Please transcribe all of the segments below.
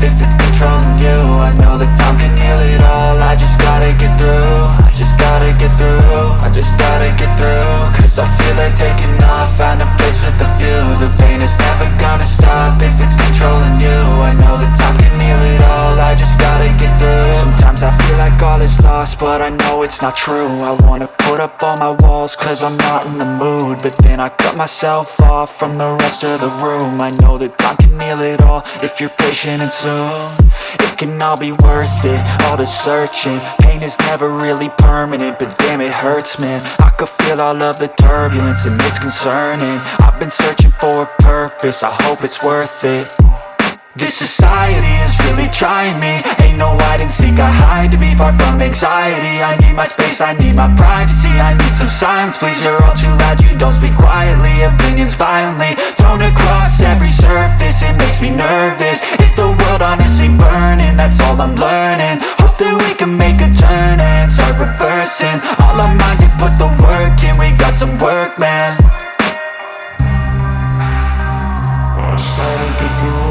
if it's controlling you. I know that time can heal it all. I just gotta get through. I just gotta get through. I just gotta get through. Cause I feel like taking off. Find a place with a view. The pain is never gonna stop if it's controlling you. I know that time can heal it all. I just gotta get through. Sometimes I feel like all is lost, but I know it's not true. I wanna put up all my walls cause I'm not in the mood, but then I cut myself off from the rest of the room. I know that time can heal it all if you're patient, and soon it can all be worth it, all the searching. Pain is never really permanent, but damn it hurts, man. I could feel all of the turbulence and it's concerning. I've been searching for a purpose, I hope it's worth it. This society is really trying me. Ain't no hide and seek, I hide to be far from anxiety. I need my space, I need my privacy. I need some silence, please, you're all too loud. You don't speak quietly, opinions violently thrown across every surface. It makes me nervous, it's the world honestly burning. That's all I'm learning, hope that we can make a turn and start reversing. All our minds, we put the work in, we got some work, man. I started to grow.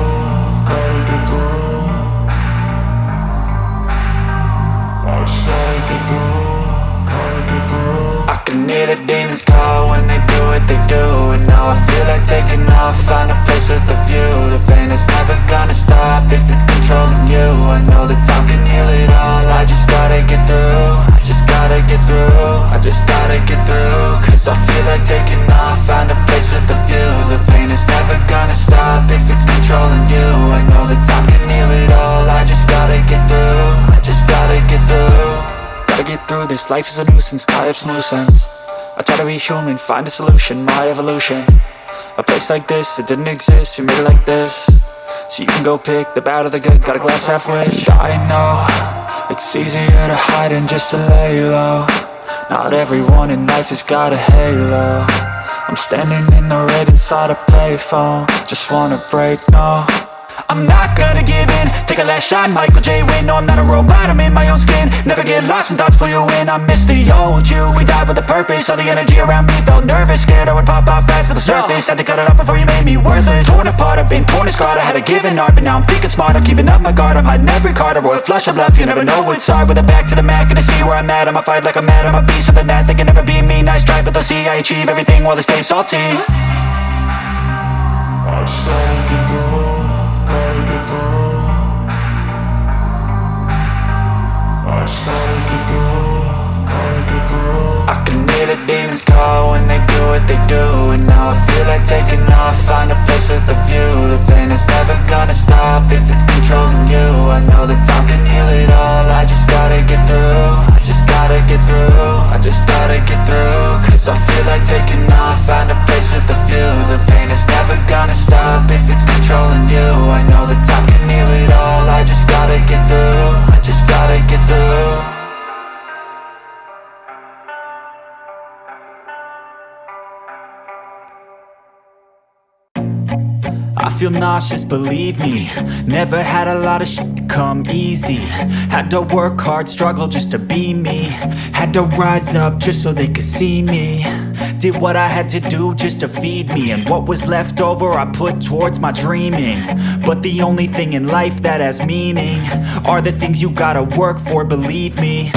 I can hear the demons call when they do what they do. And now I feel like taking off, find a place with a view. The pain is never gonna stop if it's controlling you. I know that time can heal it all. I just gotta get through. I just gotta get through. I just gotta get through. Cause I feel like taking off, find a place with a view. The pain is never gonna stop if it's controlling you. I know that time can heal it all. I just gotta get through. I just gotta get through. Gotta get through this, life is a nuisance, tie up some loose ends. I try to be human, find a solution, my evolution. A place like this, it didn't exist, we made it like this. So you can go pick the bad or the good, got a glass halfway. I know, it's easier to hide than just to lay low. Not everyone in life has got a halo. I'm standing in the red inside a payphone. Just wanna break, no, I'm not gonna give in. Take a last shot, Michael J. Win. No, I'm not a robot, I'm in my own skin. Never get lost when thoughts pull you in. I miss the old you, we died with a purpose. All the energy around me felt nervous, scared I would pop off fast to the surface. Had to cut it off before you made me worthless. Torn apart, I've been torn and scarred. I had a given art, but now I'm thinking smart. I'm keeping up my guard, I'm hiding every card. A royal flush of left, you never know what's hard. With a back to the mat, gonna see where I'm at. I'ma fight like I'm mad, I'ma be something that they can never be me. Nice try, but they'll see I achieve everything while they stay salty. I started to grow. I can hear the demons call when they do what they do. And now I feel like taking off, find a place with a view. The pain is never gonna stop if it's controlling you. I know that time can heal it all. I just gotta get through. I just gotta get through. I just gotta get through. Cause I feel like taking off, find a place with a view. The pain is never gonna stop if it's controlling you. I know that time can heal it all. I just gotta get through. I just gotta get through. I feel nauseous, believe me. Never had a lot of shit come easy. Had to work hard, struggle just to be me. Had to rise up just so they could see me. Did what I had to do just to feed me. And what was left over I put towards my dreaming. But the only thing in life that has meaning are the things you gotta work for, believe me.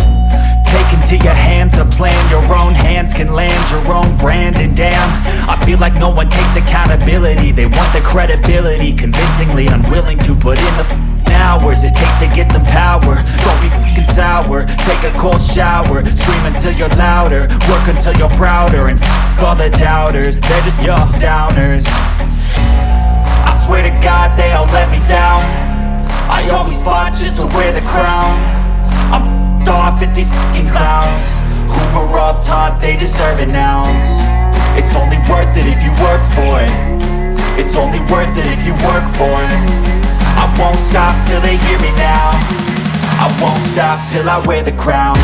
Take into your hands a plan. Your own hands can land your own brand. And damn, I feel like no one takes accountability. They want the credibility, convincingly unwilling to put in the hours it takes to get some power. Don't be f***ing sour, take a cold shower. Scream until you're louder, work until you're prouder. And f*** all the doubters, they're just your downers. I swear to God they all let me down. I always fought just to wear the crown. I'm off at these fucking clowns who were all taught they deserve an ounce. It's only worth it if you work for it. It's only worth it if you work for it. I won't stop till they hear me now. I won't stop till I wear the crown.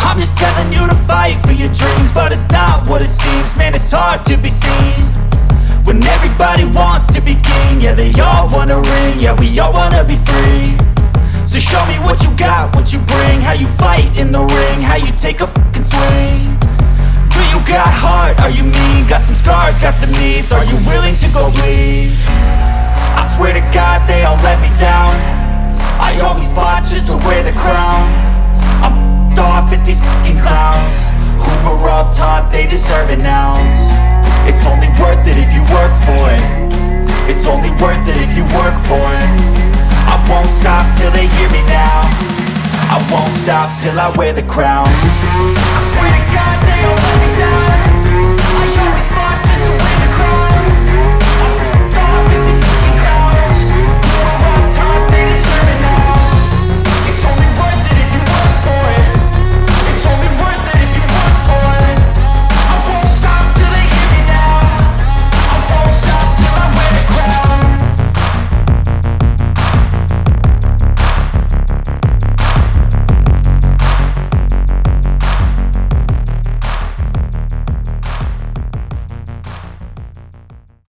I'm just telling you to fight for your dreams, but it's not what what it seems. Man, it's hard to be seen when everybody wants to be king. Yeah, they all wanna ring, yeah, we all wanna be free. So show me what you got, what you bring, how you fight in the ring, how you take a fucking swing. Do you got heart, are you mean? Got some scars, got some needs, are you willing to go bleed? I swear to God they all let me down. I always fought just to wear the crown. I'm off at these fucking clowns who were all taught they deserve an ounce. It's only worth it if you work for it. It's only worth it if you work for it. I won't stop till they hear me now. I won't stop till I wear the crown. I swear to God they all let me down.